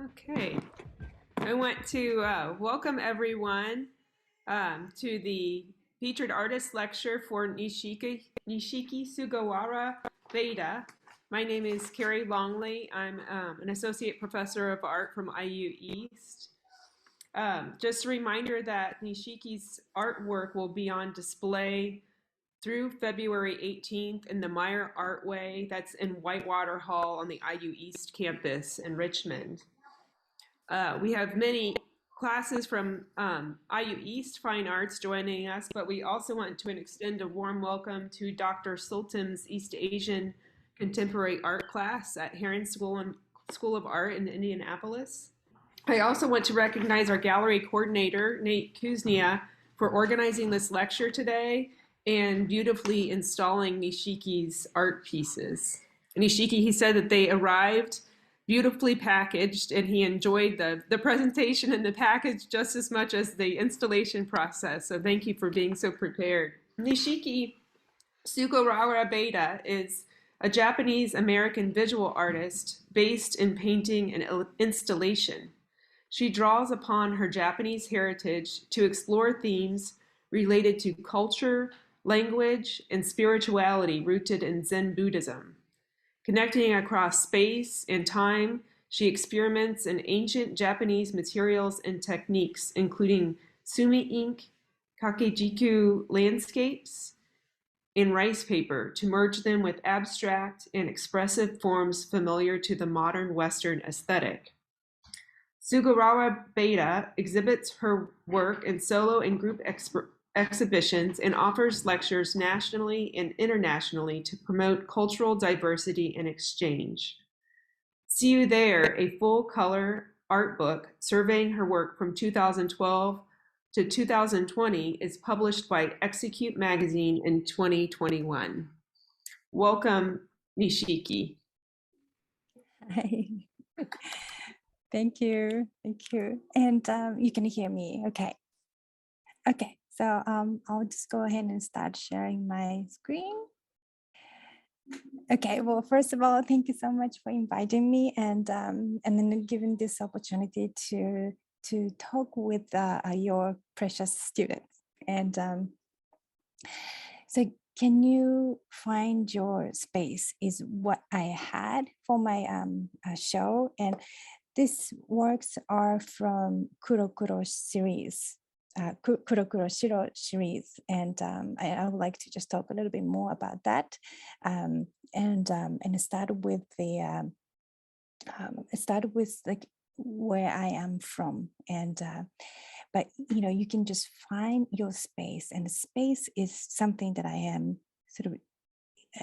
Okay, I want to welcome everyone to the featured artist lecture for Nishiki Sugawara-Beda. My name is Carrie Longley. I'm an associate professor of art from IU East. Just a reminder that Nishiki's artwork will be on display through February 18th in the Meyer Artway. That's in Whitewater Hall on the IU East campus in Richmond. We have many classes from IU East Fine Arts joining us, but we also want to extend a warm welcome to Dr. Sultan's East Asian Contemporary Art class at Heron School of Art in Indianapolis. I also want to recognize our gallery coordinator, Nate Kuznia, for organizing this lecture today and beautifully installing Nishiki's art pieces. Nishiki, he said that they arrived beautifully packaged, and he enjoyed the presentation and the package just as much as the installation process. So thank you for being so prepared. Nishiki Sugawara-Beda is a Japanese-American visual artist based in painting and installation. She draws upon her Japanese heritage to explore themes related to culture, language, and spirituality rooted in Zen Buddhism. Connecting across space and time, she experiments in ancient Japanese materials and techniques, including sumi ink, kakejiku landscapes, and rice paper, to merge them with abstract and expressive forms familiar to the modern Western aesthetic. Sugawara-Beda exhibits her work in solo and group exhibitions and offers lectures nationally and internationally to promote cultural diversity and exchange. See You There, a full-color art book surveying her work from 2012 to 2020, is published by Execute Magazine in 2021. Welcome, Nishiki. Hi. Thank you. And you can hear me, okay. Okay, so I'll just go ahead and start sharing my screen. Okay, well, first of all, thank you so much for inviting me and then giving this opportunity to talk with your precious students. And so can you find your space is what I had for my show. And these works are from Kuro Kuro series. Kuro Kuro Shiro series, and I would like to just talk a little bit more about that, and start with the like where I am from, and but you can just find your space, and space is something that I am sort of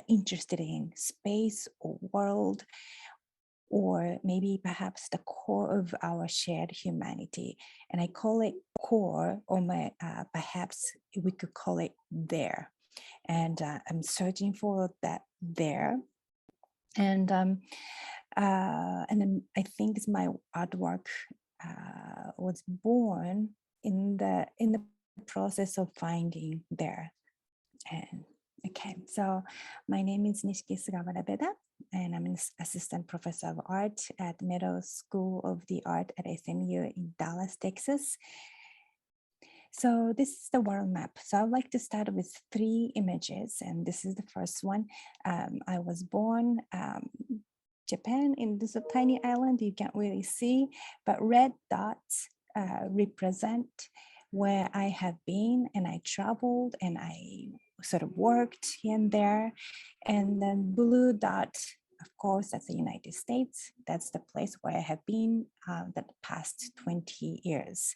interested in, space or world, or maybe perhaps the core of our shared humanity. And I call it core, or perhaps we could call it there. And I'm searching for that there. And then I think my artwork was born in the process of finding there. And okay, so my name is Nishiki Sugawara-Beda, and I'm an assistant professor of art at Middle School of the Art at SMU in Dallas, Texas. So this is the world map. So I would like to start with 3 images, and this is the first one. I was born Japan, in this tiny island you can't really see, but red dots represent where I have been, and I traveled, and I sort of worked here and there. And then blue dot, of course, that's the United States. That's the place where I have been the past 20 years.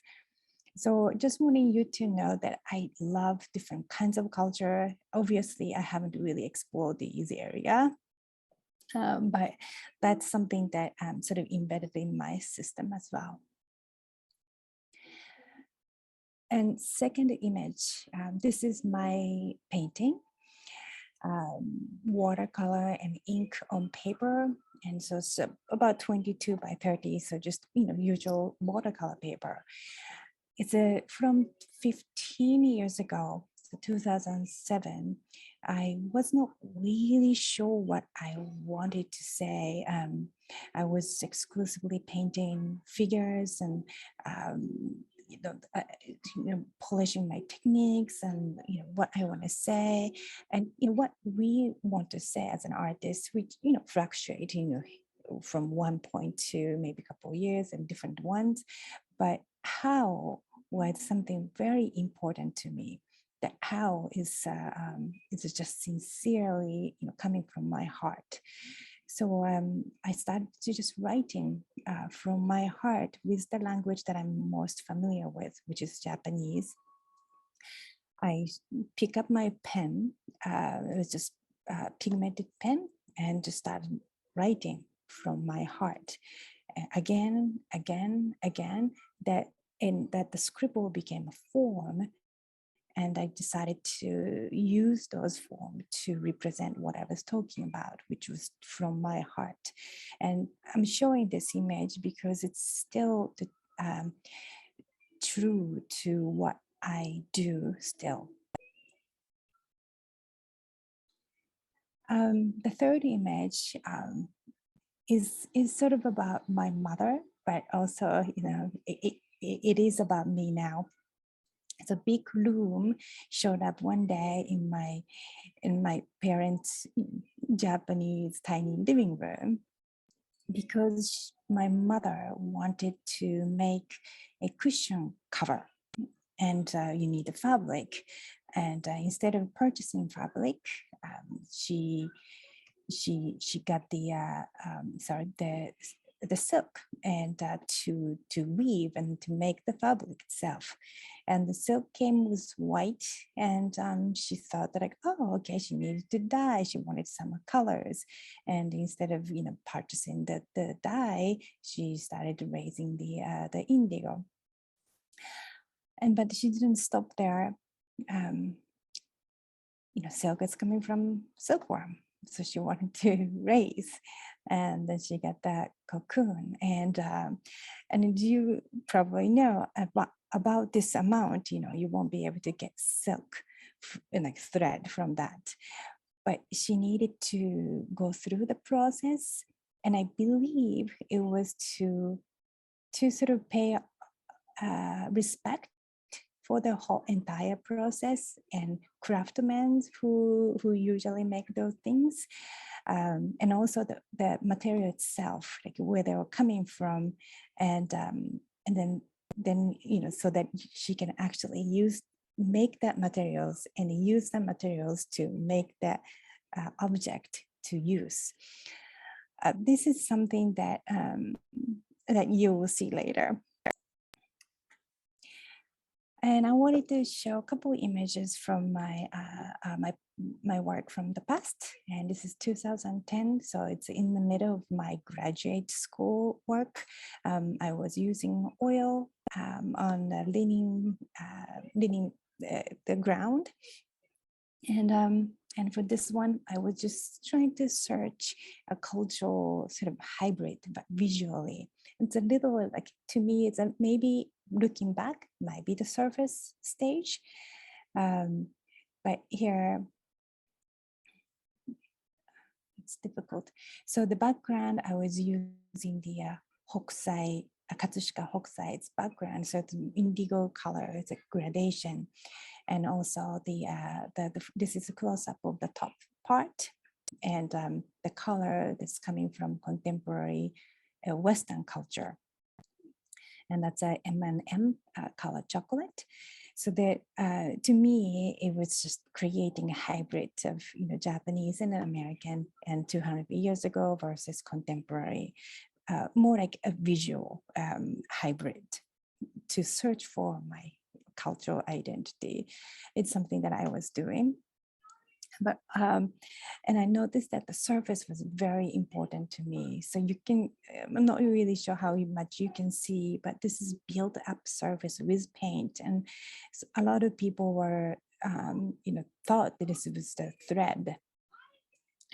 So just wanting you to know that I love different kinds of culture. Obviously, I haven't really explored the easy area, but that's something that sort of embedded in my system as well. And second image, this is my painting, watercolor and ink on paper. And so it's about 22 by 30, so just, usual watercolor paper. It's from 15 years ago. so 2007, I was not really sure what I wanted to say. I was exclusively painting figures and polishing my techniques and what I want to say, and what we want to say as an artist, which fluctuate from one point to maybe a couple of years and different ones, but how was something very important to me. That how is just sincerely coming from my heart. So I started to just writing from my heart with the language that I'm most familiar with, which is Japanese. I pick up my pen, it was just a pigmented pen, and just started writing from my heart. Again, that the scribble became a form, and I decided to use those forms to represent what I was talking about, which was from my heart. And I'm showing this image because it's still true to what I do still. The third image is sort of about my mother, but also, it is about me now. It's a big room showed up one day in my parents' Japanese tiny living room, because my mother wanted to make a cushion cover, and you need a fabric. And instead of purchasing fabric, she got the silk, and to weave and to make the fabric itself. And the silk came with white, and she thought that oh, okay, she needed to dye. She wanted some colors, and instead of purchasing the dye, she started raising the indigo. But she didn't stop there. Silk is coming from silkworm, so she wanted to raise, and then she got that cocoon. And you probably know about this amount. You won't be able to get silk like thread from that, but she needed to go through the process, and I believe it was to sort of pay respect for the whole entire process, and craftsmen who usually make those things, and also the material itself, like where they were coming from, and then so that she can actually make that materials and use the materials to make that object to use. This is something that that you will see later. And I wanted to show a couple of images from my work from the past. And this is 2010, so it's in the middle of my graduate school work. I was using oil on leaning the ground. And for this one, I was just trying to search a cultural sort of hybrid, but visually. It's a little like, to me, it's maybe looking back, might be the surface stage. But here, it's difficult. So the background, I was using the Hokusai, Katsushika Hokusai's background. So it's indigo color, it's a gradation. And also this is a close-up of the top part, and the color that's coming from contemporary Western culture, and that's a M&M color chocolate. So that to me, it was just creating a hybrid of Japanese and American, and 200 years ago versus contemporary, more like a visual hybrid to search for my cultural identity. It's something that I was doing. But and I noticed that the surface was very important to me. So you can, I'm not really sure how much you can see, but this is built up surface with paint. And so a lot of people were, thought that this was the thread,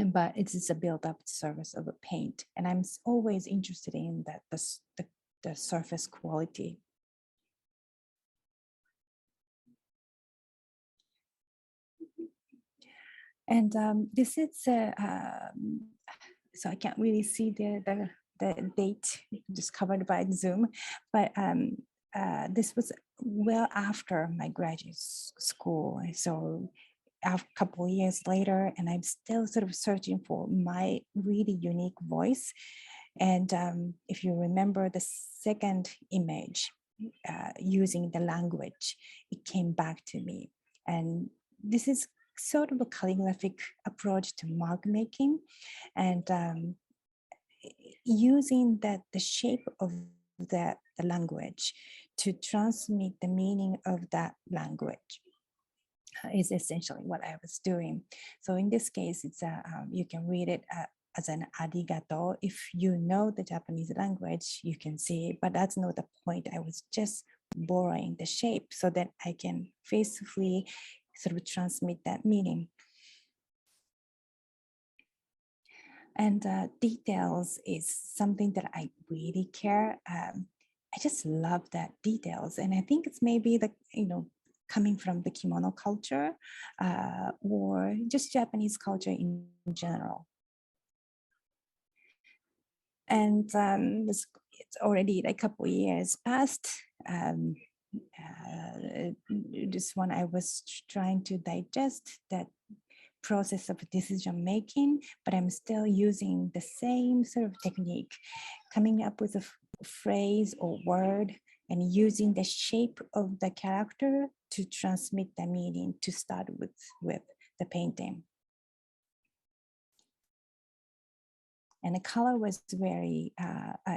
but it's just a built up surface of a paint. And I'm always interested in that, the surface quality. And this is, so I can't really see the date just covered by Zoom, but this was well after my graduate school. So a couple of years later, and I'm still sort of searching for my really unique voice. And if you remember the second image, using the language, it came back to me. And this is sort of a calligraphic approach to mark making, and using the shape of the language to transmit the meaning of that language is essentially what I was doing. So in this case, it's you can read it as an arigato. If you know the Japanese language, you can see it, but that's not the point. I was just borrowing the shape so that I can faithfully sort of transmit that meaning. And details is something that I really care. I just love that details. And I think it's maybe the, coming from the kimono culture or just Japanese culture in general. And it's already a couple of years past. This one, I was trying to digest that process of decision making, but I'm still using the same sort of technique, coming up with a phrase or word and using the shape of the character to transmit the meaning to start with the painting. And the color was very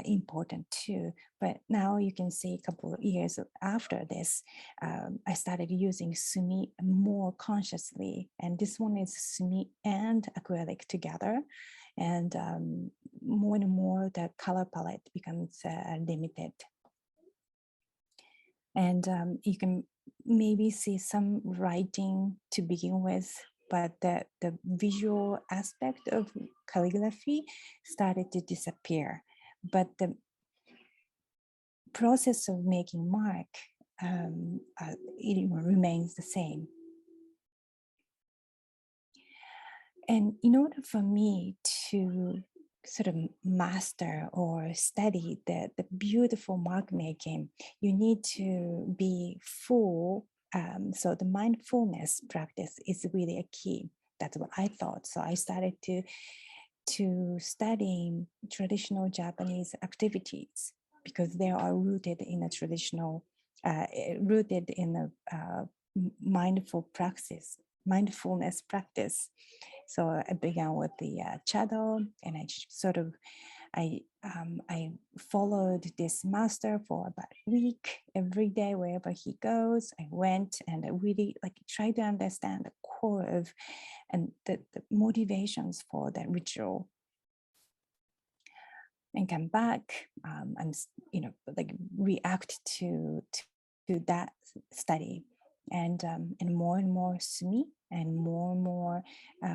important too. But now you can see a couple of years after this, I started using sumi more consciously. And this one is sumi and acrylic together. And more and more the color palette becomes limited. And you can maybe see some writing to begin with, but the visual aspect of calligraphy started to disappear. But the process of making mark, it remains the same. And in order for me to sort of master or study the beautiful mark making, you need to be full. So the mindfulness practice is really a key. That's what I thought. So I started to study traditional Japanese activities because they are rooted in a traditional, rooted in a mindfulness practice. So I began with the chado, and I followed this master for about a week. Every day, wherever he goes, I went and I really tried to understand the core of and the motivations for that ritual. And come back, I'm react to that study, and more sumi and more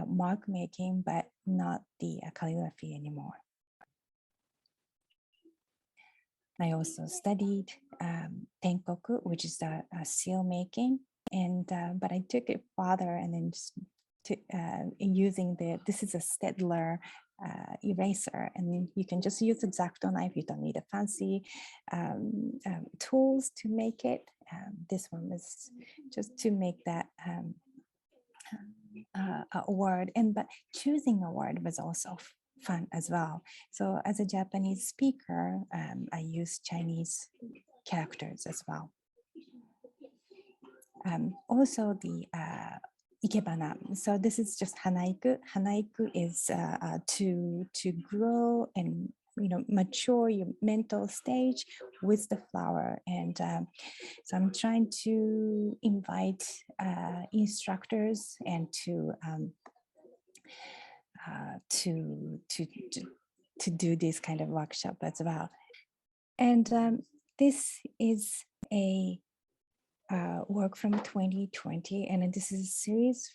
mark making, but not the calligraphy anymore. I also studied tenkoku, which is seal making, and but I took it farther, and then just using this is a Stedler eraser, and then you can just use a X-Acto knife. You don't need a fancy tools to make it. This one was just to make that a word, but choosing a word was also fun as well. So as a Japanese speaker, I use Chinese characters as well. Also the ikebana. So this is just hanaiku. Hanaiku is to grow and mature your mental stage with the flower. And so I'm trying to invite instructors and to do this kind of workshop as well. And this is a work from 2020, and this is a series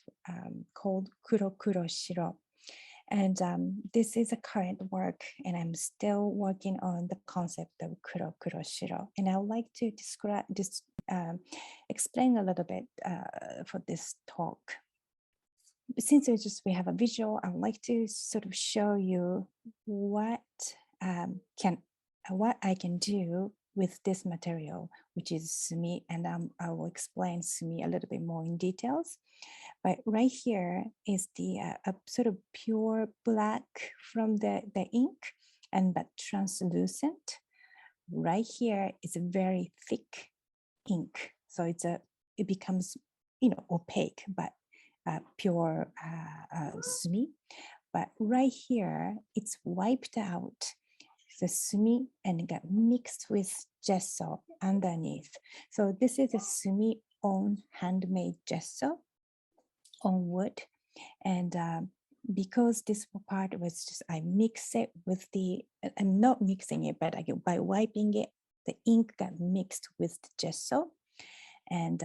called Kuro Kuro Shiro. And this is a current work, and I'm still working on the concept of Kuro Kuro Shiro. And I would like to explain a little bit for this talk. since we have a visual, I would like to sort of show you what can what I can do with this material, which is sumi, and I will explain sumi a little bit more in details. But right here is the a sort of pure black from the ink, and but translucent. Right here is a very thick ink, so it becomes opaque, but pure sumi. But right here, it's wiped out the sumi and got mixed with gesso underneath. So this is a sumi own handmade gesso on wood. And because this part was just, I mix it with I'm not mixing it, but by wiping it, the ink got mixed with the gesso, and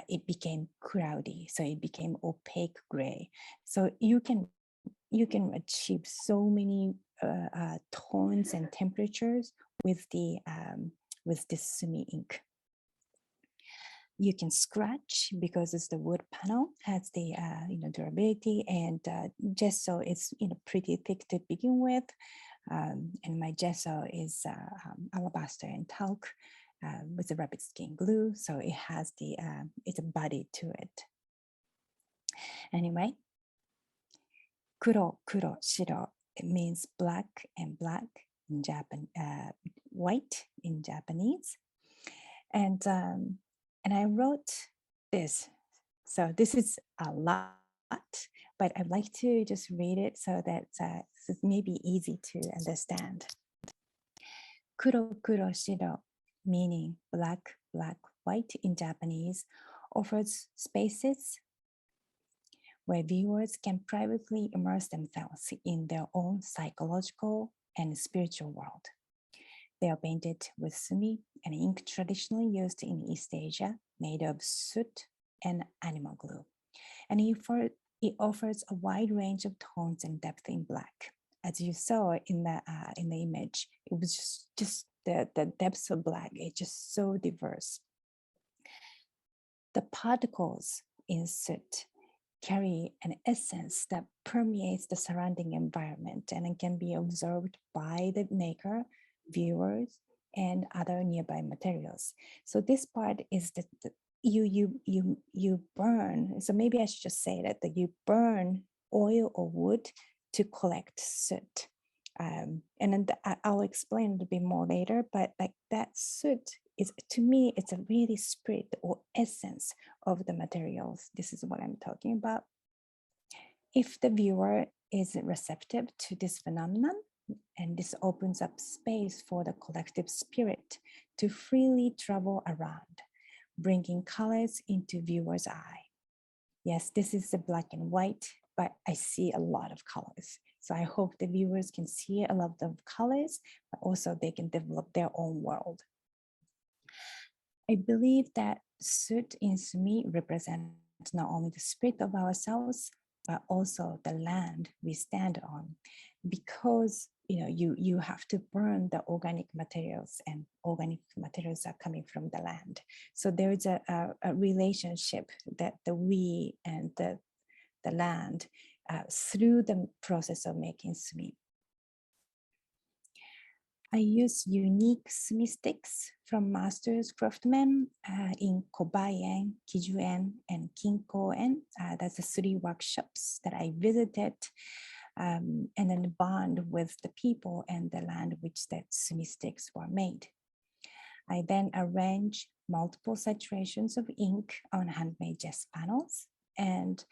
it became cloudy. So it became opaque gray. So you can achieve so many tones and temperatures with this sumi ink. You can scratch because it's the wood panel has the durability, and gesso is pretty thick to begin with, and my gesso is alabaster and talc with a rabbit skin glue, so it has it's a body to it. Anyway, kuro, kuro, shiro, it means black and black in Japan, white in Japanese, and I wrote this. So this is a lot, but I'd like to just read it so that it's maybe easy to understand. Kuro, kuro, shiro, meaning black, black, white in Japanese, offers spaces where viewers can privately immerse themselves in their own psychological and spiritual world. They are painted with sumi, an ink traditionally used in East Asia, made of soot and animal glue. And it offers a wide range of tones and depth in black. As you saw in the image, it was just the depths of black. It's just so diverse. The particles in soot carry an essence that permeates the surrounding environment and can be absorbed by the maker, viewers, and other nearby materials. So this part is that you burn. So maybe I should just say that you burn oil or wood to collect soot. And then I'll explain a bit more later, but like that soot is, to me, it's a really spirit or essence of the materials. This is what I'm talking about. If the viewer is receptive to this phenomenon, and this opens up space for the collective spirit to freely travel around, bringing colors into viewer's eye. Yes, this is the black and white, but I see a lot of colors. So I hope the viewers can see a lot of colors, but also they can develop their own world. I believe that soot in sumi represents not only the spirit of ourselves, but also the land we stand on, because you have to burn the organic materials, and organic materials are coming from the land. So there is a relationship that the we and the land through the process of making sumi. I use unique sumi sticks from masters craftsmen in Kobaien, Kijuen, and Kinkoen. That's the 3 workshops that I visited, and then bond with the people and the land which that sumi sticks were made. I then arrange multiple saturations of ink on handmade gesso panels and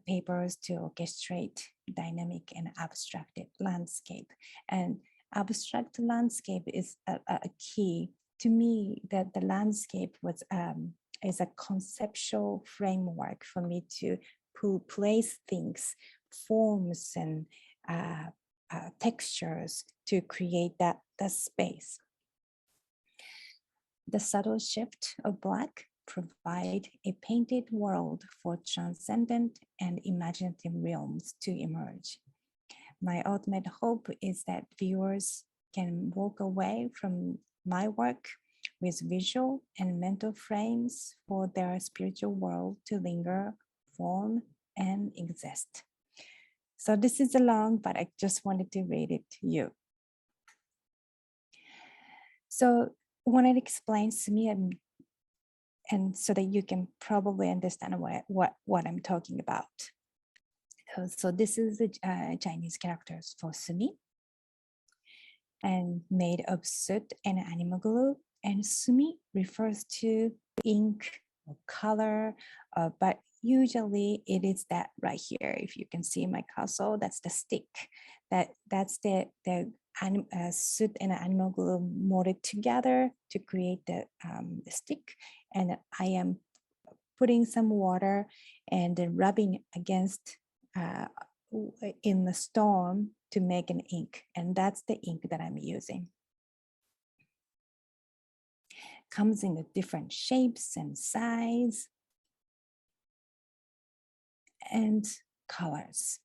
papers to orchestrate dynamic and abstracted landscape. And abstract landscape is a key to me, that the landscape was is a conceptual framework for me to place things, forms, and textures to create that space. The subtle shift of black provide a painted world for transcendent and imaginative realms to emerge. My ultimate hope is that viewers can walk away from my work with visual and mental frames for their spiritual world to linger, form, and exist. So this is long, but I just wanted to read it to you. So I wanted to explain sumi and so that you can probably understand what I'm talking about. So this is the Chinese characters for sumi, and made of soot and animal glue. And sumi refers to ink or color, but usually it is that right here. If you can see my cursor, that's the stick. That's the soot and animal glue molded together to create the stick. And I am putting some water and then rubbing against in the stone to make an ink. And that's the ink that I'm using. Comes in different shapes and size and colors.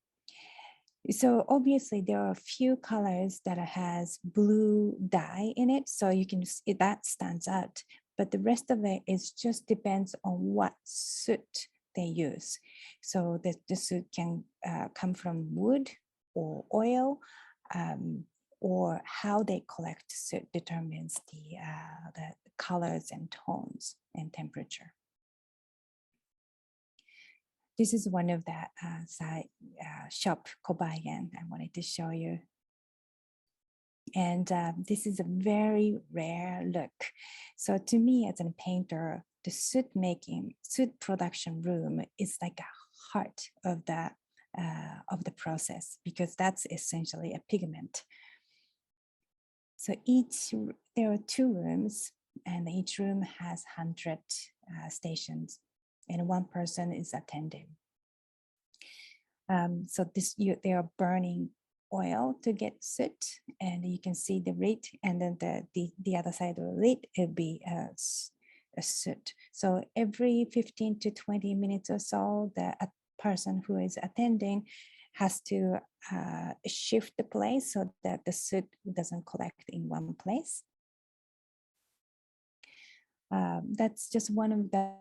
So obviously there are a few colors that has blue dye in it. So you can see that stands out, but the rest of it is just depends on what soot they use. So the soot can come from wood or oil, or how they collect soot determines the colors and tones and temperature. This is one of the side shop kobayan I wanted to show you. And this is a very rare look. So to me as a painter, the soot production room is like a heart of the process, because that's essentially a pigment. So there are 2 rooms, and each room has 100 stations, and 1 person is attending. So they are burning oil to get soot, and you can see the lid, and then the other side of the lid will be a soot. So every 15 to 20 minutes or so, the person who is attending has to shift the place so that the soot doesn't collect in one place. That's just one of the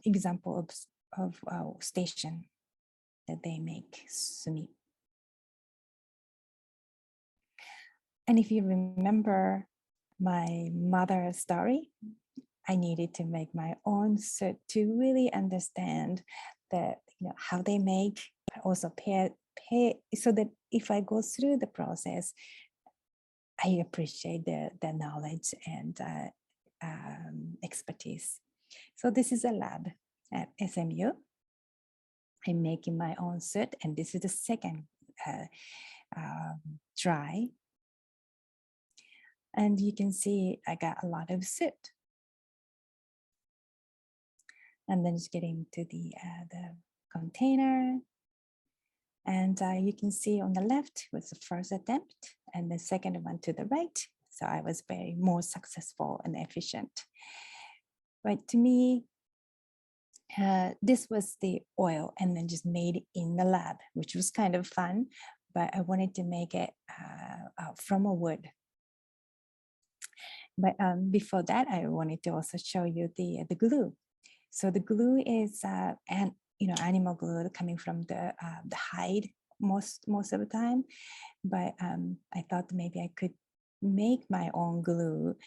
example of station that they make sumi. And if you remember my mother's story, I needed to make my own soot to really understand how they make, but also pay so that if I go through the process, I appreciate the knowledge and expertise. So this is a lab at SMU. I'm making my own soot, and this is the second try. And you can see I got a lot of soot. And then just getting to the container. And you can see on the left was the first attempt, and the second one to the right. So I was very more successful and efficient. But to me, this was the oil, and then just made in the lab, which was kind of fun, but I wanted to make it from a wood. But before that, I wanted to also show you the glue. So the glue is animal glue coming from the hide most of the time. But I thought maybe I could make my own glue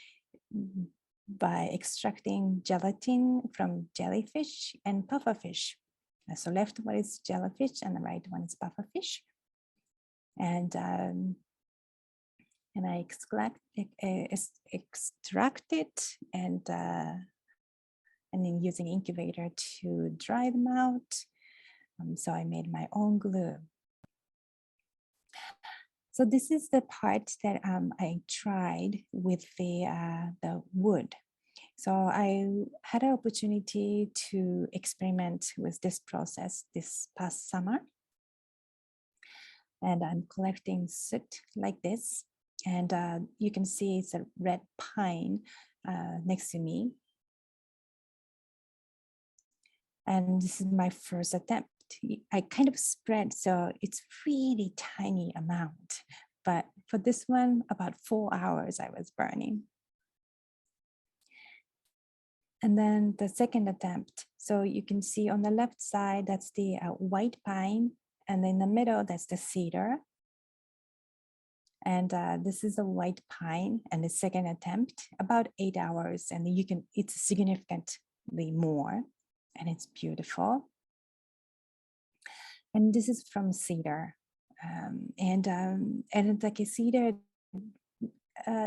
by extracting gelatin from jellyfish and pufferfish. So left one is jellyfish and the right one is pufferfish. And I extract it and then using incubator to dry them out. So I made my own glue. So this is the part that I tried with the wood. So I had an opportunity to experiment with this process this past summer. And I'm collecting soot like this. And you can see it's a red pine next to me. And this is my first attempt. I kind of spread, so it's really tiny amount. But for this one, about 4 hours I was burning. And then the second attempt, So you can see on the left side, that's the white pine, and in the middle, that's the cedar. And this is a white pine, and the second attempt, about 8 hours, and it's significantly more, and it's beautiful. And this is from cedar. And like a cedar,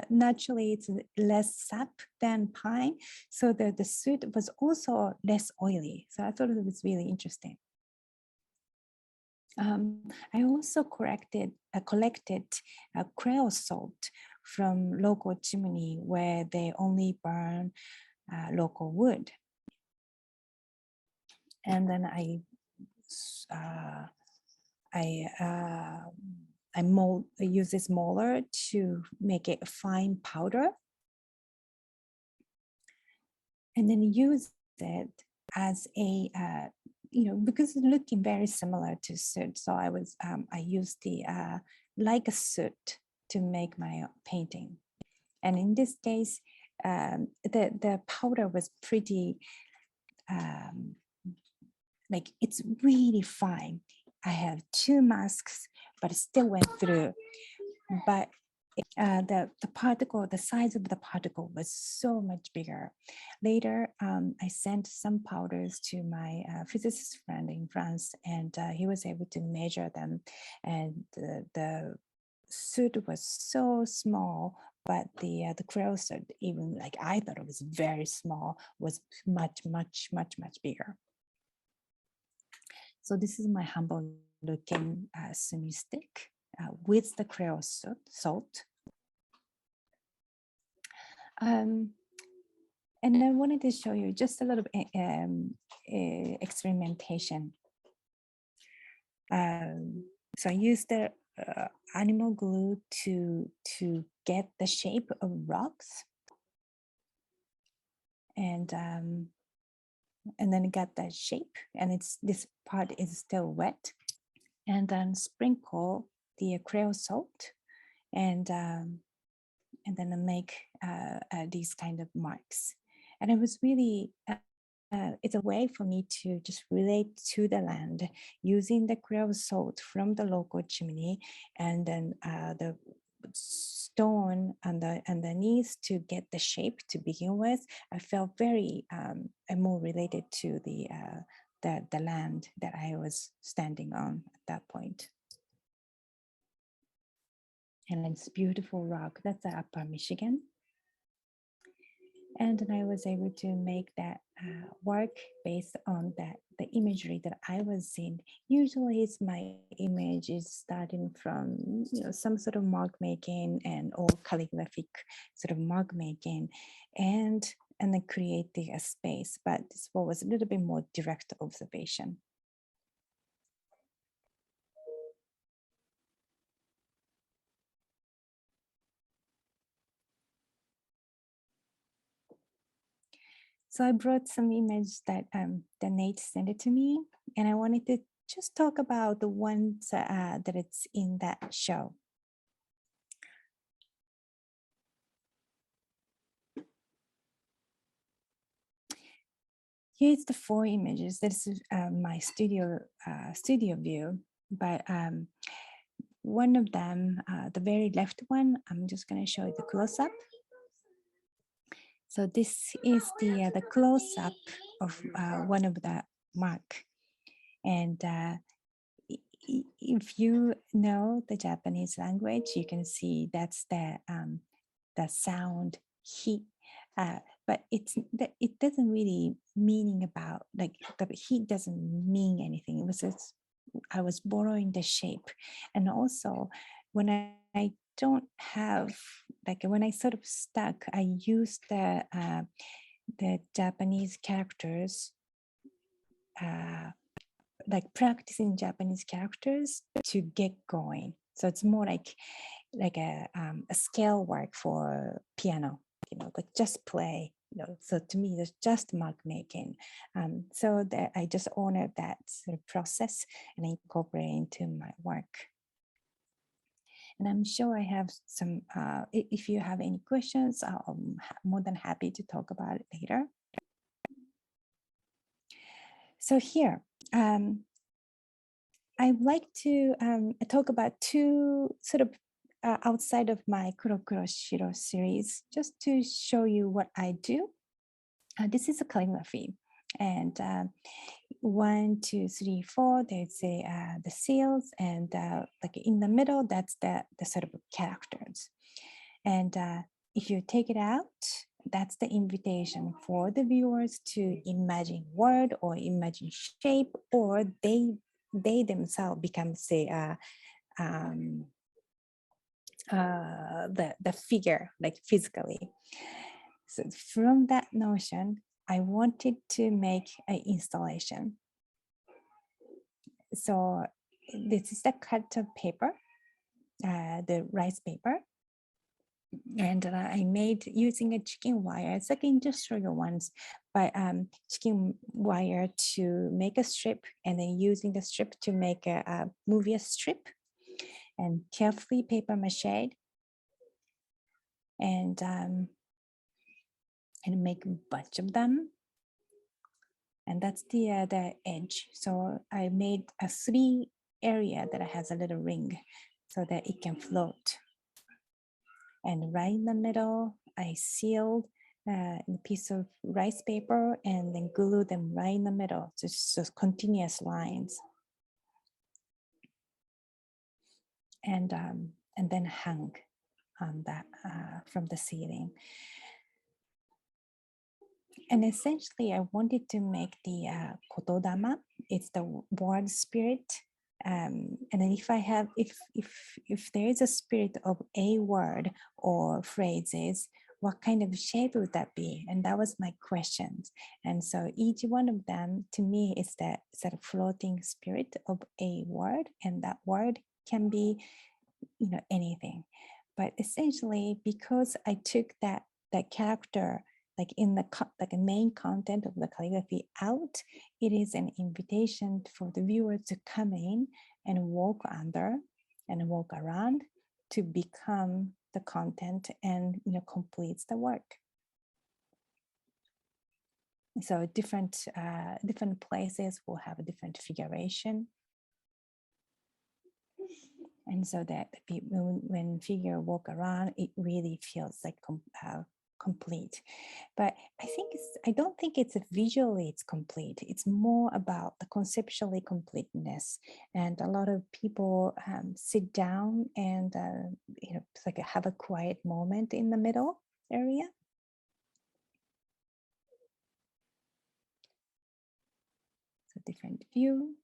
naturally it's less sap than pine, so the suit was also less oily. So I thought it was really interesting. I also collected creosote from local chimney where they only burn local wood. And then I use this molar to make it a fine powder, and then use it as a because it's looking very similar to soot. So I used the like a soot to make my painting, and in this case, the powder was pretty like it's really fine. I have 2 masks, but it still went through. But the size of the particle was so much bigger. Later, I sent some powders to my physicist friend in France, and he was able to measure them. And the soot was so small, but the creosote, even like I thought it was very small, was much, much, much, much bigger. So this is my humble looking sumi stick with the creosote. And I wanted to show you just a little experimentation. So I used the animal glue to get the shape of rocks, and then got that shape. And this part is still wet, and then sprinkle the creosote, and then I make these kind of marks. And it was really, it's a way for me to just relate to the land using the creosote from the local chimney, and then the stone underneath to get the shape to begin with. I felt very more related to the land that I was standing on at that point. And it's beautiful rock. That's the Upper Michigan. And then I was able to make that work based on the imagery that I was seeing. Usually it's my image is starting from some sort of mark making or calligraphic sort of mark making, and then creating a space. But this one was a little bit more direct observation. So I brought some images that Nate sent it to me, and I wanted to just talk about the ones that it's in that show. Here's the 4 images. This is my studio view, but one of them, the very left one, I'm just going to show you the close-up. So this is the close-up of one of the mark. And if you know the Japanese language, you can see that's the sound heat. But it doesn't really meaning about, like, the heat doesn't mean anything. It was just, I was borrowing the shape. And also when I don't have, like when I sort of stuck, I used the Japanese characters, like practicing Japanese characters to get going. So it's more like a scale work for piano, like just play. So to me, it's just mark making. So that I just honored that sort of process and incorporate into my work. And I'm sure I have some, if you have any questions, I'm more than happy to talk about it later. So here, I'd like to talk about two sort of outside of my Kuro Kuro Shiro series, just to show you what I do. This is a calligraphy, and 1, 2, 3, 4. There's the seals, and like in the middle, that's the sort of characters. And if you take it out, that's the invitation for the viewers to imagine word or imagine shape, or they themselves become, say, the figure, like physically. So from that notion, I wanted to make an installation. So this is the cut of paper, the rice paper. And I made using a chicken wire. It's like industrial ones, but chicken wire to make a strip, and then using the strip to make a movie strip, and carefully paper mache, and make a bunch of them. And that's the edge. So I made a 3 area that has a little ring so that it can float. And right in the middle, I sealed a piece of rice paper and then glued them right in the middle, just continuous lines. And then hung on that from the ceiling. And essentially, I wanted to make the kotodama. It's the word spirit. And then if there is a spirit of a word or phrases, what kind of shape would that be? And that was my question. And so each one of them, to me, is that sort of floating spirit of a word, and that word can be, anything. But essentially, because I took that character, like in the main content of the calligraphy out, it is an invitation for the viewer to come in and walk under and walk around to become the content, and completes the work. So different places will have a different figuration. And so that when figure walk around, it really feels like complete. But I don't think it's visually it's complete. It's more about the conceptually completeness. And a lot of people sit down and it's like have a quiet moment in the middle area. So different view.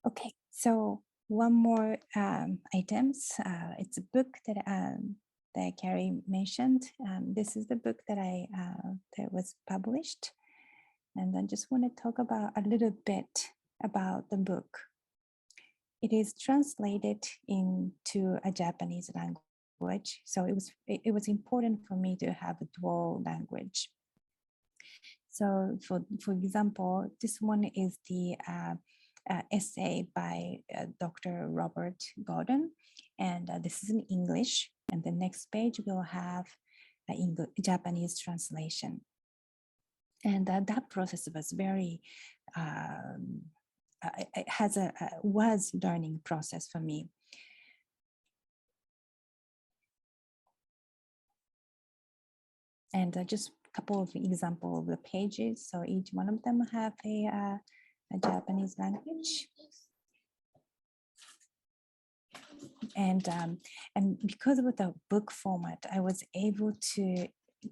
Okay, so one more items. It's a book that Carrie mentioned. This is the book that that was published, and I just want to talk about a little bit about the book. It is translated into a Japanese language, so it was important for me to have a dual language. So, for example, this one is the essay by Dr. Robert Gordon, and this is in English. And the next page will have Japanese translation. And that process was very was learning process for me. And just a couple of examples of the pages. So each one of them have a Japanese language. And because of the book format, I was able to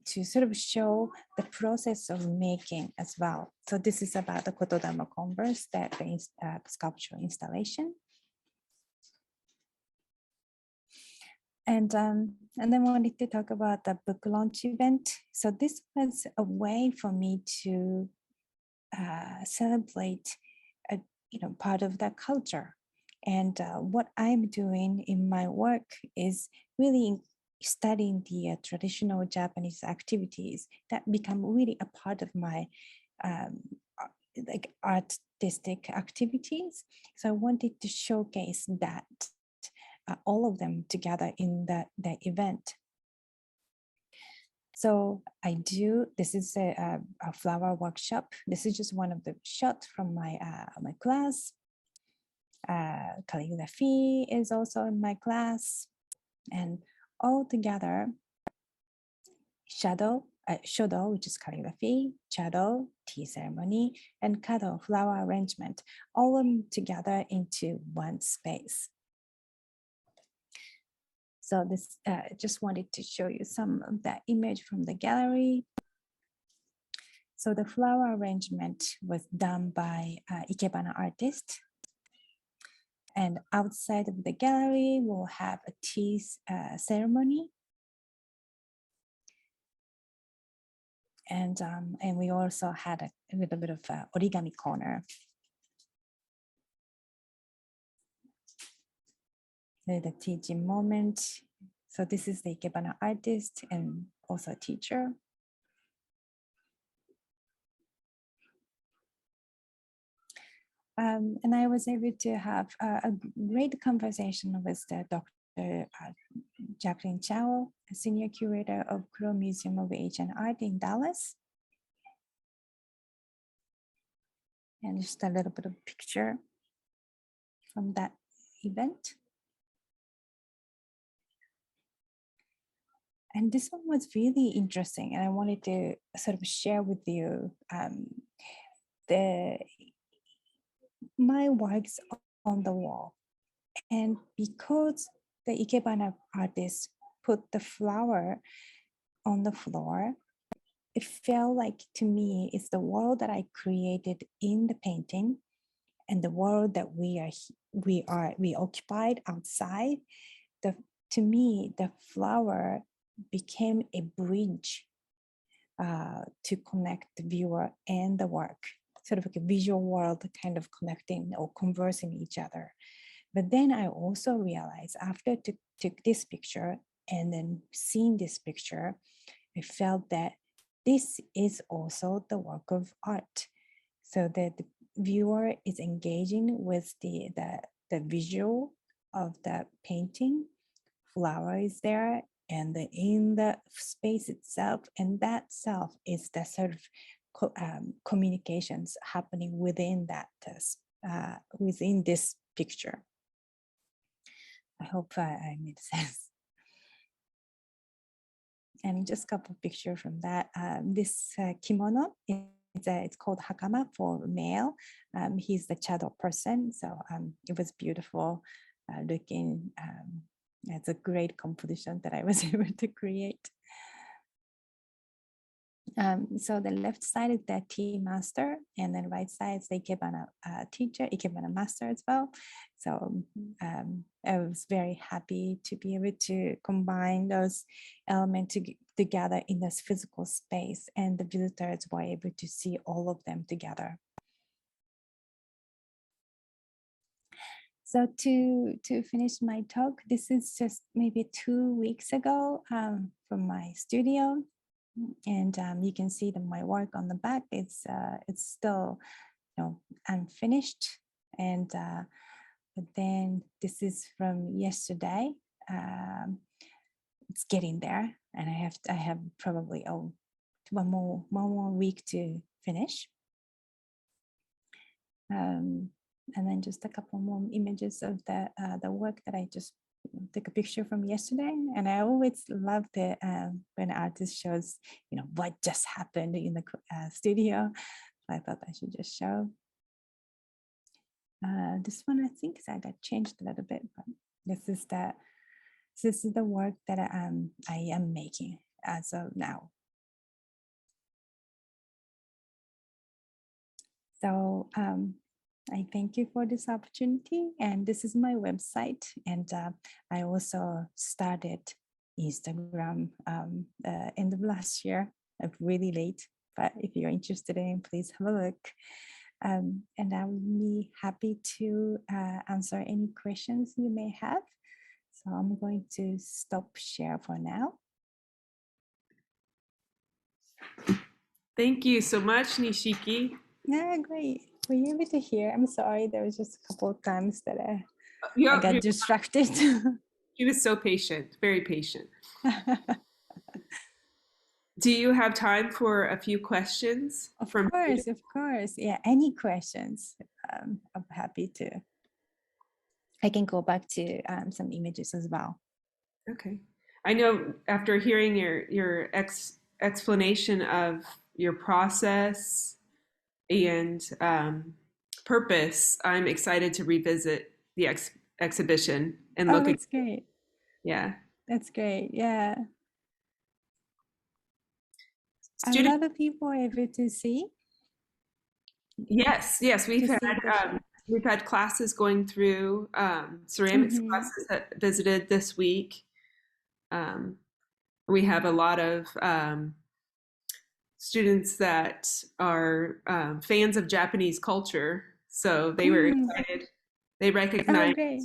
sort of show the process of making as well. So this is about the Kotodama Converse, that sculptural installation. And then I wanted to talk about the book launch event. So this was a way for me to celebrate part of that culture. And what I'm doing in my work is really studying the traditional Japanese activities that become really a part of my like artistic activities. So I wanted to showcase that all of them together in the event. So this is a flower workshop. This is just one of the shots from my class. Calligraphy is also in my class. And all together, shodo, which is calligraphy, chado, tea ceremony, and kado, flower arrangement, all of them together into one space. So this just wanted to show you some of that image from the gallery. So the flower arrangement was done by Ikebana artist. And outside of the gallery, we'll have a tea ceremony. And we also had a little bit of origami corner. The teaching moment. So this is the Ikebana artist and also a teacher. And I was able to have a great conversation with the Dr. Jacqueline Chow, a senior curator of Kuro Museum of Asian Art in Dallas. And just a little bit of picture from that event. And this one was really interesting, and I wanted to sort of share with you my works on the wall. And because the Ikebana artist put the flower on the floor, it felt like to me it's the world that I created in the painting and the world that we occupied outside. To me, the flower became a bridge to connect the viewer and the work, sort of like a visual world kind of connecting or conversing each other. But then I also realized after I took this picture and then seeing this picture, I felt that this is also the work of art. So that the viewer is engaging with the visual of the painting, flower is there, and in the space itself, and that self is the sort of communications happening within that within this picture. I hope I made sense. And just a couple of pictures from that. This kimono, it's called hakama for male. He's the chado person, so it was beautiful looking. It's a great composition that I was able to create. So the left side is the tea master, and then right side is the Ikebana teacher, Ikebana master as well. So I was very happy to be able to combine those elements together in this physical space, and the visitors were able to see all of them together. So to finish my talk, this is just maybe 2 weeks ago from my studio. And you can see that my work on the back, it's still, unfinished. And but then this is from yesterday. It's getting there, and I have probably one more week to finish. And then just a couple more images of the work that I just took a picture from yesterday. And I always love the when an artist shows, what just happened in the studio. So I thought I should just show. This one, I think, I got changed a little bit, but this is the work that I am making as of now. So I thank you for this opportunity, and this is my website. And I also started Instagram end of last year, really late, but if you're interested in, please have a look. And I will be happy to answer any questions you may have. So I'm going to stop share for now. Thank you so much, Nishiki. Yeah, great. Were you able to hear? I'm sorry, there was just a couple of times that I got distracted. He was so patient, very patient. Do you have time for a few questions Of from course, students? of course. Yeah, any questions? I'm happy to. I can go back to some images as well. Okay. I know after hearing your explanation of your process and purpose, I'm excited to revisit the exhibition and Oh, look at, that's great. yeah. That's great. Yeah. A Student, lot of people are able yes, to see the show. we've had classes going through ceramics Mm-hmm. classes that visited this week. Um, we have a lot of students that are fans of Japanese culture, so they were Mm. excited. They Oh, great.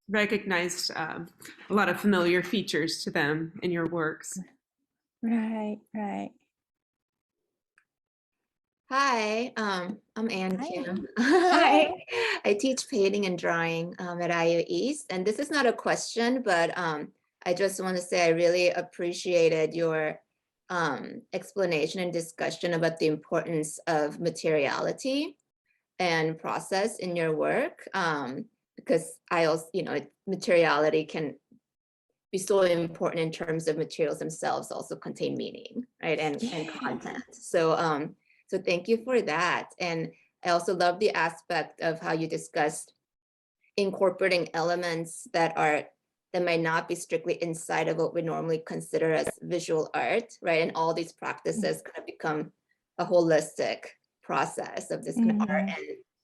recognized a lot of familiar features to them in your works. Right, right. Hi, I'm Ann Hi. Kim. Hi. I teach painting and drawing at IU East, and this is not a question, but I just want to say I really appreciated your explanation and discussion about the importance of materiality and process in your work, because I also, materiality can be so important in terms of materials themselves also contain meaning, right? And Yeah. content. So thank you for that. And I also love the aspect of how you discussed incorporating elements that might not be strictly inside of what we normally consider as visual art, right? And all these practices kind of become a holistic process of this kind of art Mm-hmm.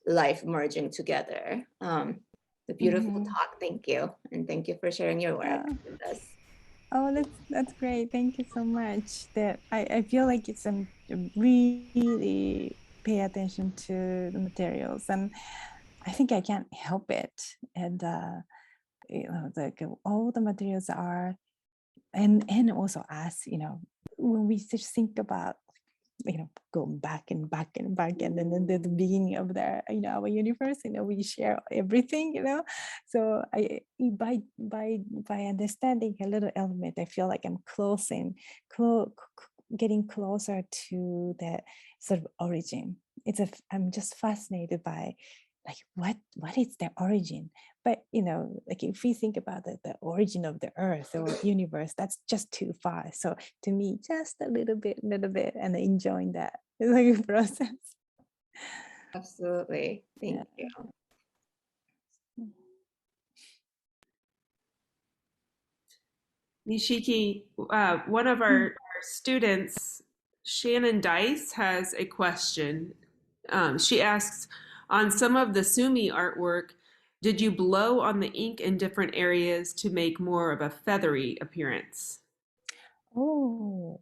and life merging together. The beautiful Mm-hmm. talk. Thank you. And thank you for sharing your work Oh, with us. oh, that's great. Thank you so much. That I feel like it's really pay attention to the materials, and I think I can't help it. And like all the materials are, and also us, when we just think about going back and back and back, and then the beginning of the our universe, we share everything, so I by understanding a little element, I feel like I'm getting closer to the sort of origin. I'm just fascinated by like what is the origin. But like if we think about the origin of the earth or universe, that's just too far. So to me, just a little bit, and enjoying that like process. Absolutely. Yeah. Thank you. Nishiki, one of Mm. our students, Shannon Dice, has a question. She asks, on some of the Sumi artwork, did you blow on the ink in different areas to make more of a feathery appearance? Oh,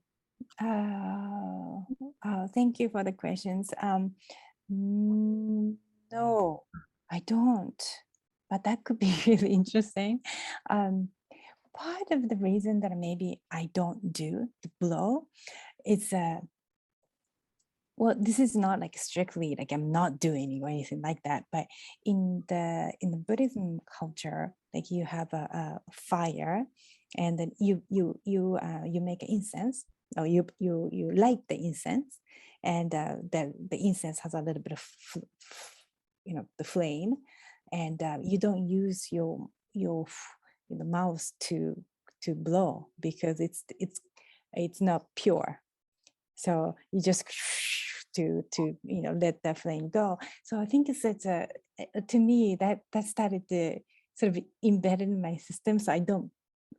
thank you for the questions. No, I don't. But that could be really interesting. Um, Part of the reason that maybe I don't do the blow is well, this is not like strictly like I'm not doing or anything like that, but in the Buddhism culture, like you have a fire, and then you make an incense, or you light the incense, and the incense has a little bit of the flame, and you don't use your mouth to blow, because it's not pure, so you just to let that flame go. So I think it's to me that started to sort of embed in my system, so I don't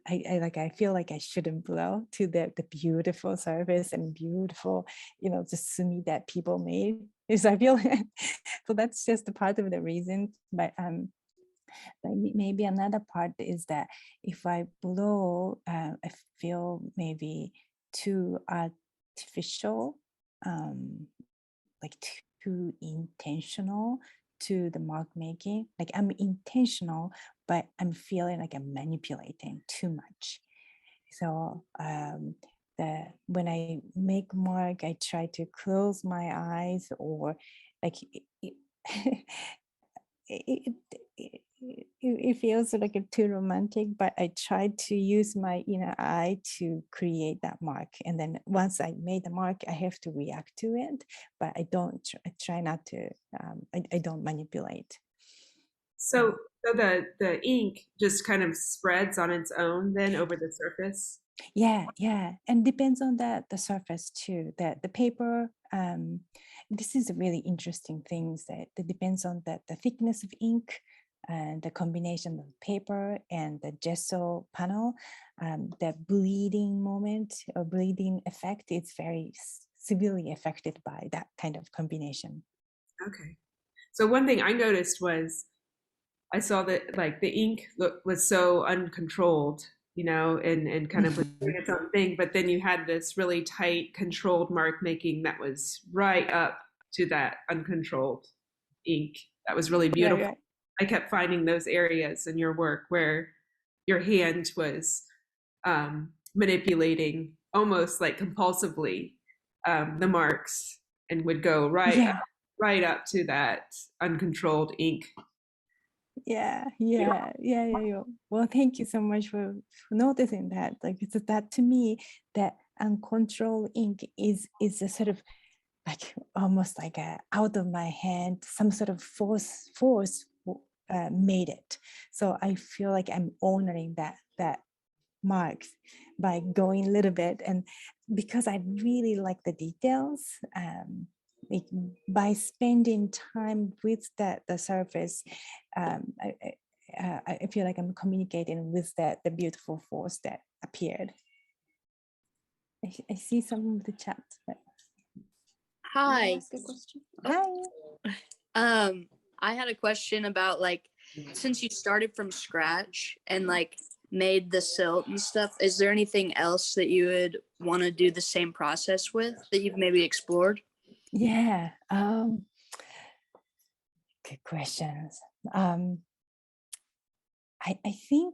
I feel like I shouldn't blow to the beautiful service and beautiful just sumi that people made. So I feel so that's just a part of the reason. But maybe another part is that if I blow, I feel maybe too artificial, um, like too intentional to the mark making. Like I'm intentional, but I'm feeling like I'm manipulating too much. So when I make mark, I try to close my eyes, or like it, it, it it feels like too romantic, but I try to use my inner eye to create that mark. And then once I made the mark, I have to react to it, but I try not to, I don't manipulate. So, so the ink just kind of spreads on its own then over the surface. Yeah, and depends on the surface too. The paper. This is a really interesting things that depends on the thickness of ink and the combination of paper and the gesso panel. The bleeding moment or bleeding effect is very severely affected by that kind of combination. Okay. So one thing I noticed was I saw that like the ink was so uncontrolled, you know, and kind of was doing its own thing. But then you had this really tight, controlled mark making that was right up to that uncontrolled ink. That was really beautiful. Right. I kept finding those areas in your work where your hand was manipulating almost like compulsively the marks and would go Yeah. right up to that uncontrolled ink. Yeah. Well, thank you so much for noticing that. Like it's that to me, that uncontrolled ink is a sort of like almost like a out of my hand, some sort of force made it. So I feel like I'm honoring that marks by going a little bit, and because I really like the details, like by spending time with the surface, I feel like I'm communicating with the beautiful force that appeared. I see some of the chat, but Can I Hi. ask a question? hi. I had a question about like since you started from scratch and like made the silt and stuff, is there anything else that you would want to do the same process with that you've maybe explored? Yeah. Good questions. I think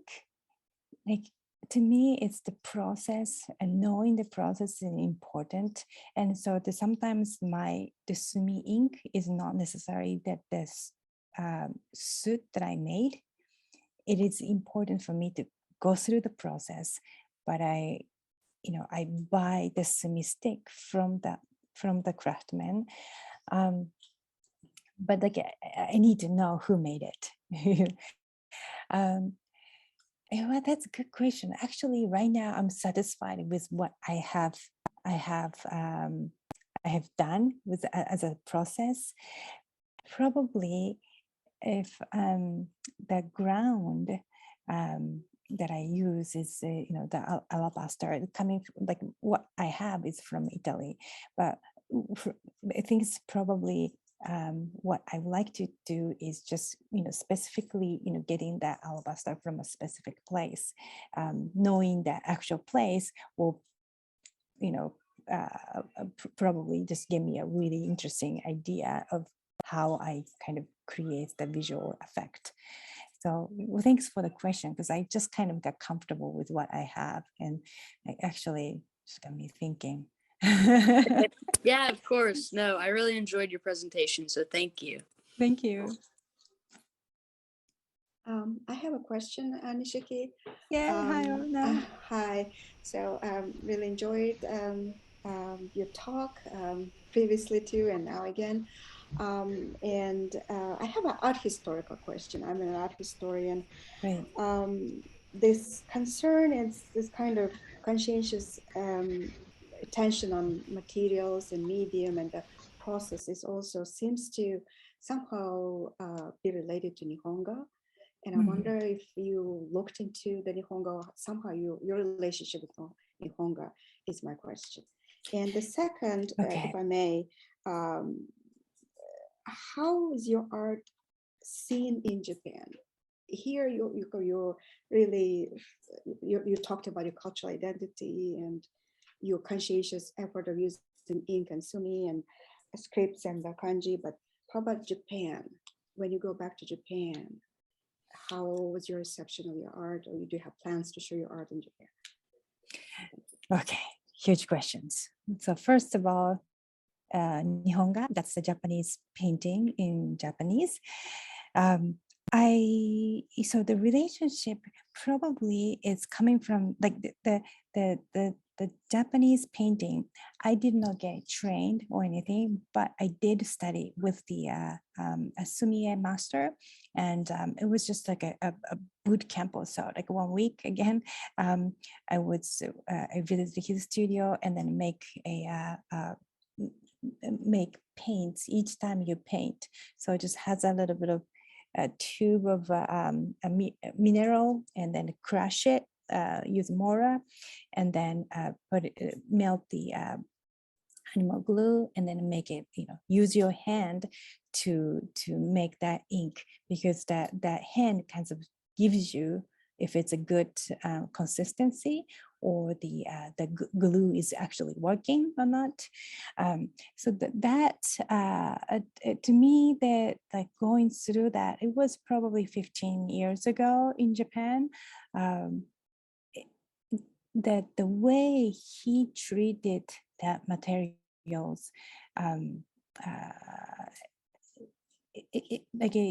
like to me it's the process, and knowing the process is important. And so sometimes the sumi ink is not necessary that this suit that I made. It is important for me to go through the process, but I buy the sumi stick from the craftsman. But like I need to know who made it. Well, that's a good question. Actually, right now I'm satisfied with what I have done with as a process. Probably if the ground that I use is the alabaster coming from, like what I have is from Italy, but I think it's probably what I like to do is just specifically getting that alabaster from a specific place, knowing that actual place will probably just give me a really interesting idea of how I kind of create the visual effect. So thanks for the question, because I just kind of got comfortable with what I have, and it actually just got me thinking. Yeah, of course. No, I really enjoyed your presentation, so thank you. Thank you. I have a question, Nishiki. Yeah, hi, Orna. Hi. So really enjoyed your talk previously too, and now again. And I have an art historical question. I'm an art historian. Right. This concern and this kind of conscientious attention on materials and medium and the processes also seems to somehow be related to Nihonga. And I wonder if you looked into the Nihonga, somehow your relationship with Nihonga is my question. And the second, if I may, how is your art seen in Japan? Here you're really, you talked about your cultural identity and your conscientious effort of using ink and sumi and scripts and the kanji, but how about Japan? When you go back to Japan, how was your reception of your art, or do you have plans to show your art in Japan? Okay, huge questions. So first of all, Nihonga, that's the Japanese painting in Japanese. so the relationship probably is coming from like the Japanese painting. I did not get trained or anything, but I did study with the a sumie master, and it was just like a boot camp or so, like 1 week again. I visited his studio and then make paints each time you paint. So it just has a little bit of a tube of mineral, and then crush it, use mora, and then melt the animal glue, and then make it, use your hand to make that ink, because that hand kind of gives you if it's a good consistency, or the glue is actually working or not. So that to me, that like going through that, it was probably 15 years ago in Japan. That the way he treated that materials,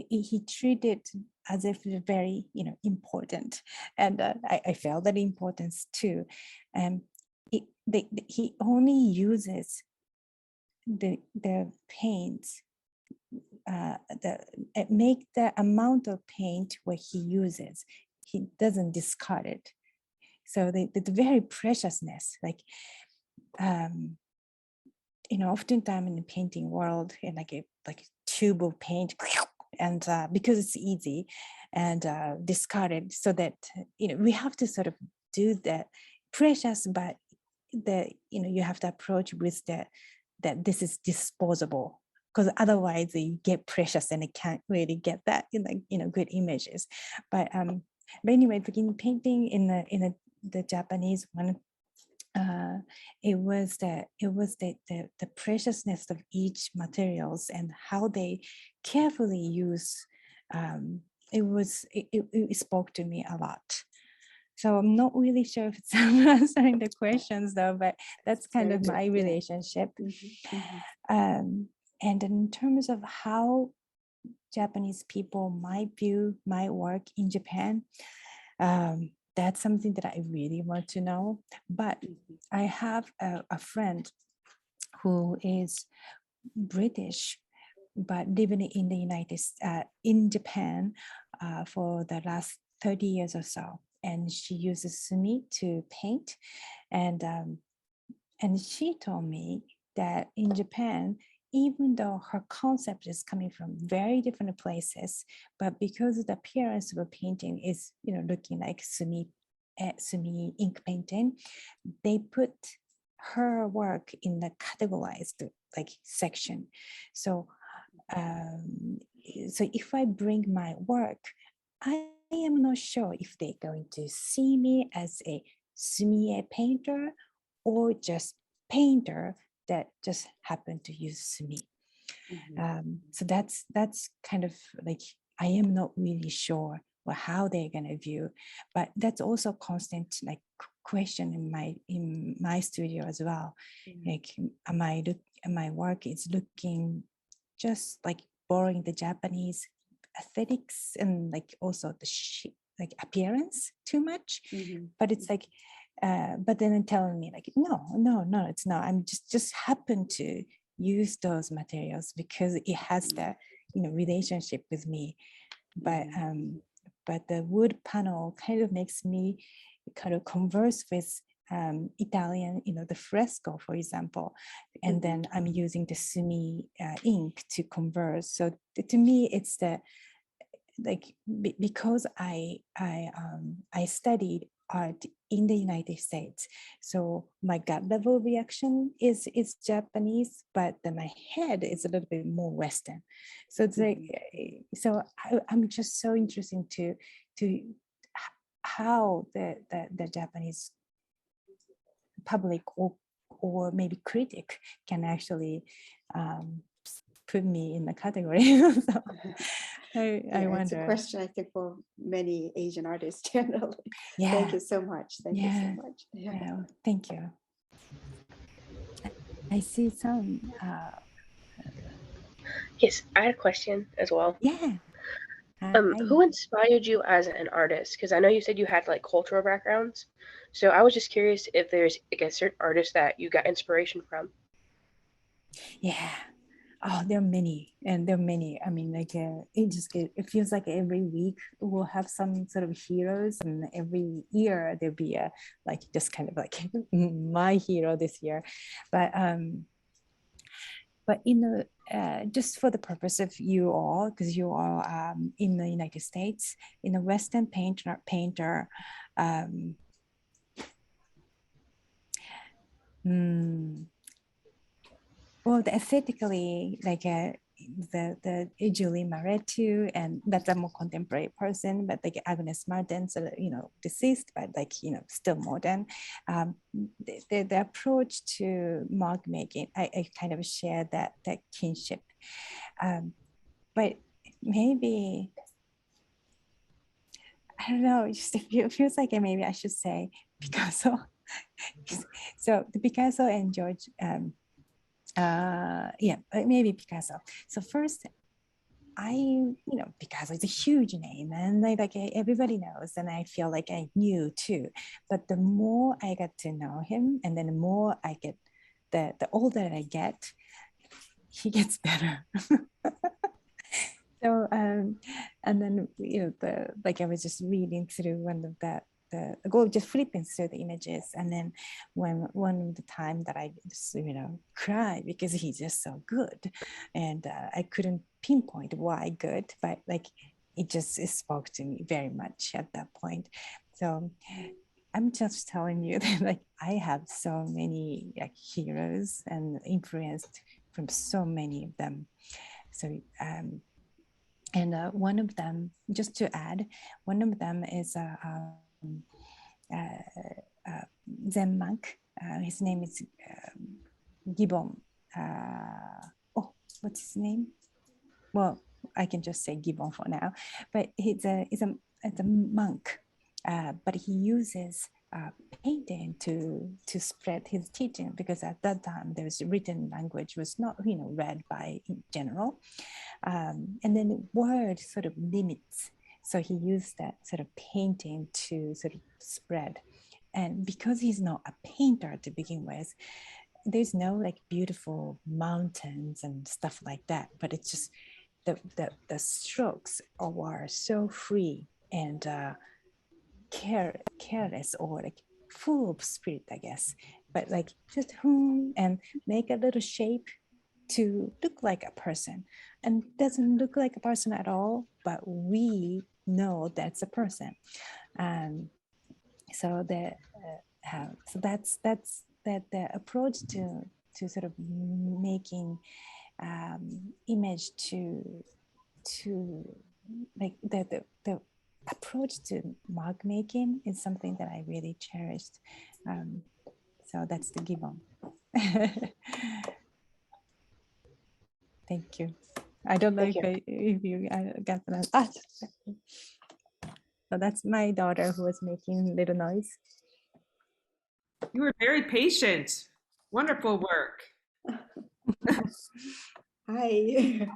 he treated as if they're very important, and I felt that importance too. He only uses the paints, make the amount of paint what he uses. He doesn't discard it. So the very preciousness, like oftentimes in the painting world, in like a tube of paint, and because it's easy and discarded, so that we have to sort of do that precious, but you have to approach with that this is disposable, because otherwise you get precious and it can't really get that in good images. But anyway, beginning painting in the Japanese one, it was the preciousness of each materials and how they carefully use. It spoke to me a lot. So I'm not really sure if it's answering the questions though, but that's kind of my relationship. And in terms of how Japanese people might view my work in Japan, that's something that I really want to know. But I have a friend who is British, but living in the in Japan for the last 30 years or so. And she uses sumi to paint. And she told me that in Japan, even though her concept is coming from very different places, but because the appearance of a painting is, looking like sumi ink painting, they put her work in the categorized section. So, so if I bring my work, I am not sure if they're going to see me as a sumi painter or just painter that just happened to use sumi. So that's kind of like, I am not really sure how they're gonna view, but that's also constant question in my studio as well. Like, my work is looking just like borrowing the Japanese aesthetics and also the appearance too much, but it's but then telling me no, it's not. I'm just happen to use those materials because it has the relationship with me. But the wood panel kind of makes me kind of converse with Italian, the fresco, for example, and then I'm using the sumi ink to converse. So to me, it's the because I studied art in the United States, so my gut level reaction is Japanese, but then my head is a little bit more Western. So it's so I'm just so interested to how the Japanese public or maybe critic can actually put me in the category. So I wonder. It's a question I think for many Asian artists generally. Yeah. Thank you so much. Thank you so much. Yeah. Thank you. I see some. Yes, I had a question as well. Yeah. Hi. Who inspired you as an artist? Because I know you said you had like cultural backgrounds. So I was just curious if there's like a certain artist that you got inspiration from. Yeah. Oh, there are many, and there are many. I mean, like it feels like every week we'll have some sort of heroes, and every year there'll be a like just kind of like my hero this year, but in the just for the purpose of you all, because you are in the United States, in a Western painter. Hmm, well, the aesthetically, like the Julie Maretu, and that's a more contemporary person, but like Agnes Martin, so deceased, but like still modern. The approach to mark making, I kind of share that kinship, but maybe I don't know. It feels like maybe I should say Picasso. So the Picasso and George. Yeah, maybe Picasso. So first, Picasso is a huge name, and like everybody knows, and I feel like I knew too. But the more I got to know him, and then the more I get, the older I get, he gets better. So and then I was just reading through one of just flipping through the images, and then when one of the time that I just cry because he's just so good, and I couldn't pinpoint why good, but like it spoke to me very much at that point. So I'm just telling you that like I have so many like heroes and influenced from so many of them. So and one of them, just to add, one of them is a Zen monk. His name is Gibbon. Oh, what's his name? Well, I can just say Gibbon for now. But he's a monk, but he uses painting to spread his teaching, because at that time there was written language was not read by in general, and then the word sort of limits. So he used that sort of painting to sort of spread. And because he's not a painter to begin with, there's no like beautiful mountains and stuff like that, but it's just the strokes are so free and careless, or like full of spirit, I guess. But like just and make a little shape to look like a person, and doesn't look like a person at all, but we know that's a person. So that's the approach to sort of making image to like the approach to mark making is something that I really cherished. So that's the Gibbon. Thank you. I don't know if you got that. So that's my daughter who was making little noise. You were very patient. Wonderful work. Hi.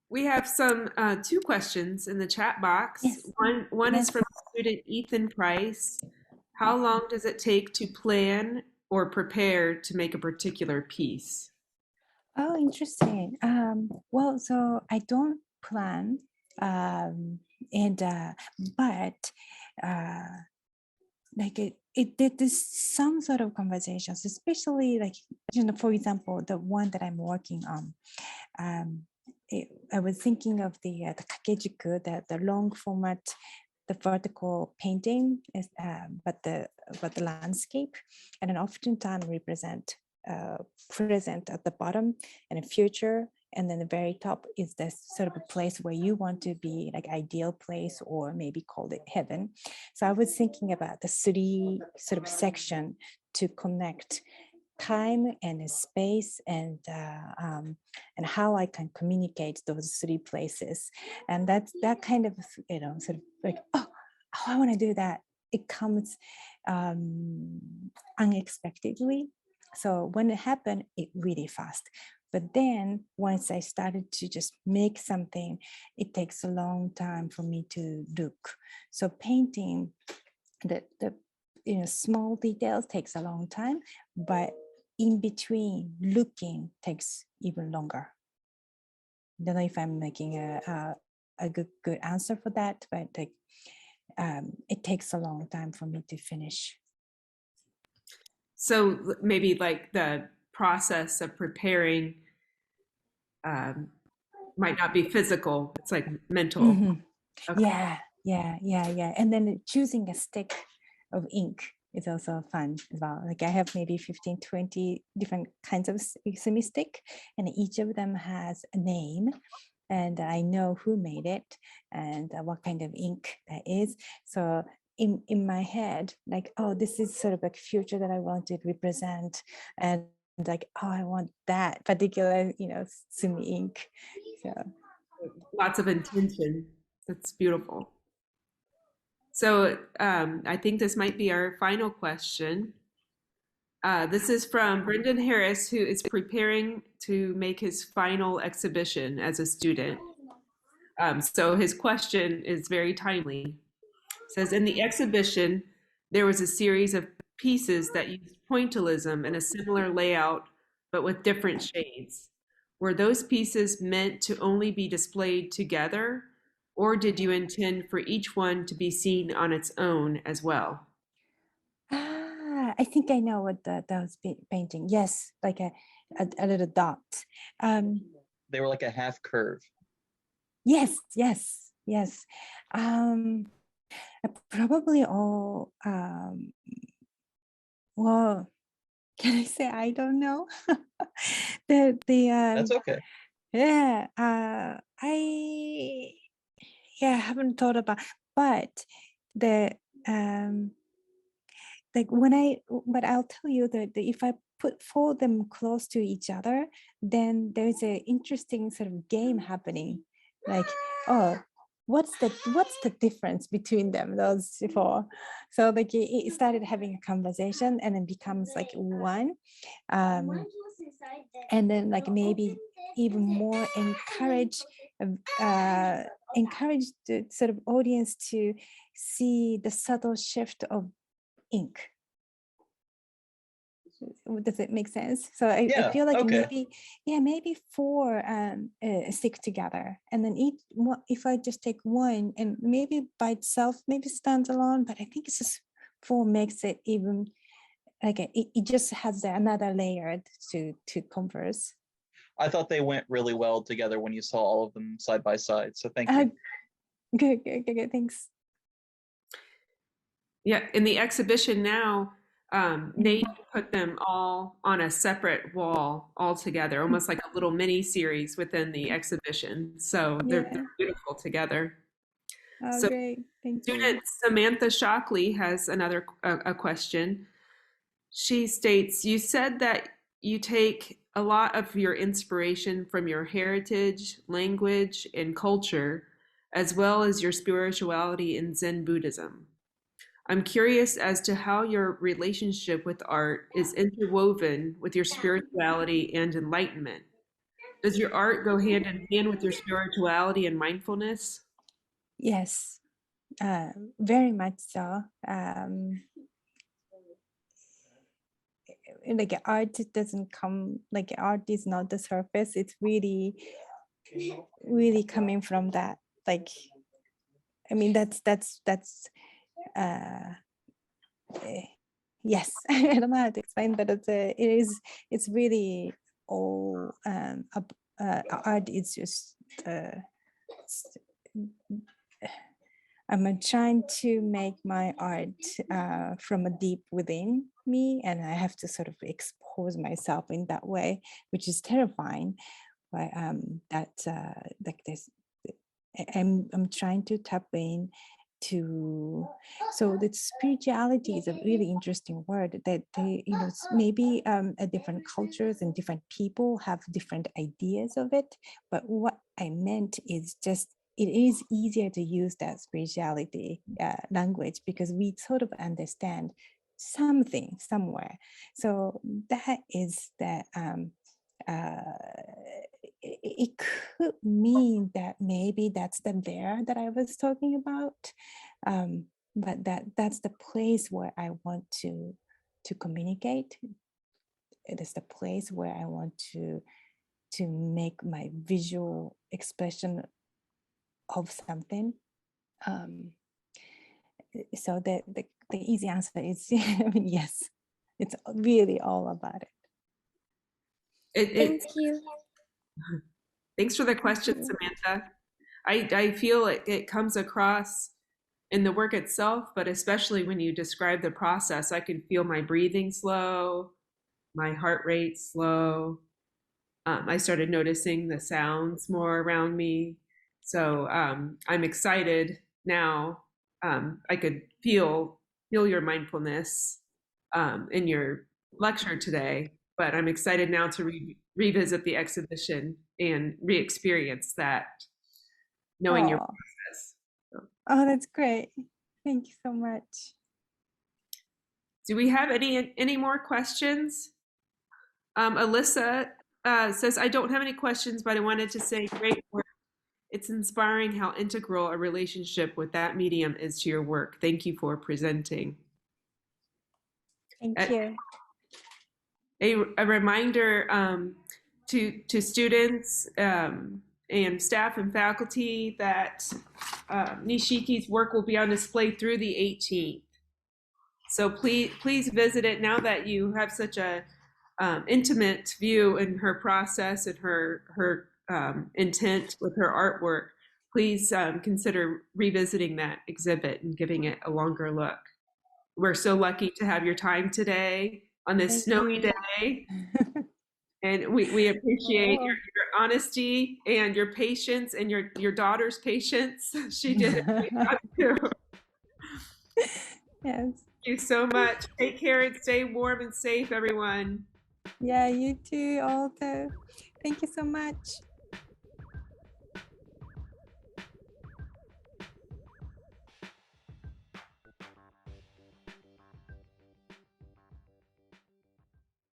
We have some two questions in the chat box. Yes. One is Yes. from student Ethan Price. How long does it take to plan or prepare to make a particular piece? Oh, interesting. Well, so I don't plan, and but like there's some sort of conversations, especially like for example, the one that I'm working on. I was thinking of the kakejiku, the long format, the vertical painting is, but the landscape, and then oftentimes represent present at the bottom and a future, and then the very top is this sort of a place where you want to be, like ideal place, or maybe called it heaven. So I was thinking about the three sort of section to connect time and space, and how I can communicate those three places. And that kind of sort of like, oh, I want to do that. It comes unexpectedly. So when it happened, it really fast. But then once I started to just make something, it takes a long time for me to look. So painting, the small details takes a long time, but in between looking takes even longer. Don't know if I'm making a good answer for that, but like it takes a long time for me to finish. So maybe like the process of preparing might not be physical, it's like mental. Mhm. Okay. Yeah. And then choosing a stick of ink is also fun as well. Like I have maybe 15, 20 different kinds of semi stick, and each of them has a name. And I know who made it and what kind of ink that is. So in my head, like, oh, this is sort of like future that I want to represent. And like, oh, I want that particular, sumi ink. So Lots of intention. That's beautiful. So I think this might be our final question. This is from Brendan Harris, who is preparing to make his final exhibition as a student. So his question is very timely. It says, in the exhibition, there was a series of pieces that used pointillism in a similar layout, but with different shades. Were those pieces meant to only be displayed together, or did you intend for each one to be seen on its own as well? I think I know what that was painting. Yes, like a little dot. They were like a half curve. Yes. Probably all. Well, can I say I don't know? That's okay. Yeah. I haven't thought about, but the like but I'll tell you that if I put four of them close to each other, then there's an interesting sort of game happening. Like, oh, what's the difference between them, those four? So like it started having a conversation and then becomes like one. And then like maybe even more encourage the sort of audience to see the subtle shift of ink. Does it make sense? So I feel like okay. maybe four stick together, and then if I just take one and maybe by itself maybe stands alone, but I think it's just four makes it even like it just has another layer to converse. I thought they went really well together when you saw all of them side by side. So thank you. Good. Thanks. Yeah, in the exhibition now, Nate put them all on a separate wall all together, almost like a little mini series within the exhibition. So they're beautiful together. Oh, So great. Thank student you. Samantha Shockley has another a question. She states, you said that you take a lot of your inspiration from your heritage, language, and culture, as well as your spirituality in Zen Buddhism. I'm curious as to how your relationship with art is interwoven with your spirituality and enlightenment. Does your art go hand in hand with your spirituality and mindfulness? Yes, very much so. Like art doesn't come, like art is not the surface. It's really coming from that. Like, I mean, that's yes. I don't know how to explain, but it's really all art is just I'm trying to make my art from a deep within me, and I have to sort of expose myself in that way, which is terrifying. But like this, I'm trying to tap in to, so the spirituality is a really interesting word that they, maybe different cultures and different people have different ideas of it, but what I meant is just it is easier to use that spirituality language because we sort of understand something somewhere. So that is the it could mean that maybe that's the there that I was talking about, but that's the place where I want to communicate. It is the place where I want to make my visual expression of something. So the easy answer is, I mean, yes, it's really all about it. It, Thank you. thanks for the question, you. Samantha. I feel it comes across in the work itself, but especially when you describe the process, I can feel my breathing slow, my heart rate slow. I started noticing the sounds more around me. So I'm excited now. I could feel your mindfulness in your lecture today, but I'm excited now to revisit the exhibition and re-experience that, knowing your Oh, process. So, oh, that's great. Thank you so much. do we have any more questions? Alyssa says, I don't have any questions, but I wanted to say great work. It's inspiring how integral a relationship with that medium is to your work. Thank you for presenting. Thank you. A reminder to students and staff and faculty that Nishiki's work will be on display through the 18th. So please visit it now that you have such a intimate view in her process and her intent with her artwork. Please consider revisiting that exhibit and giving it a longer look. We're so lucky to have your time today on this Thank snowy you. day. And we appreciate Oh. your honesty and your patience and your daughter's patience. She did a great job too. Yes. Thank you so much. Take care and stay warm and safe, everyone. Yeah, you too also. Thank you so much.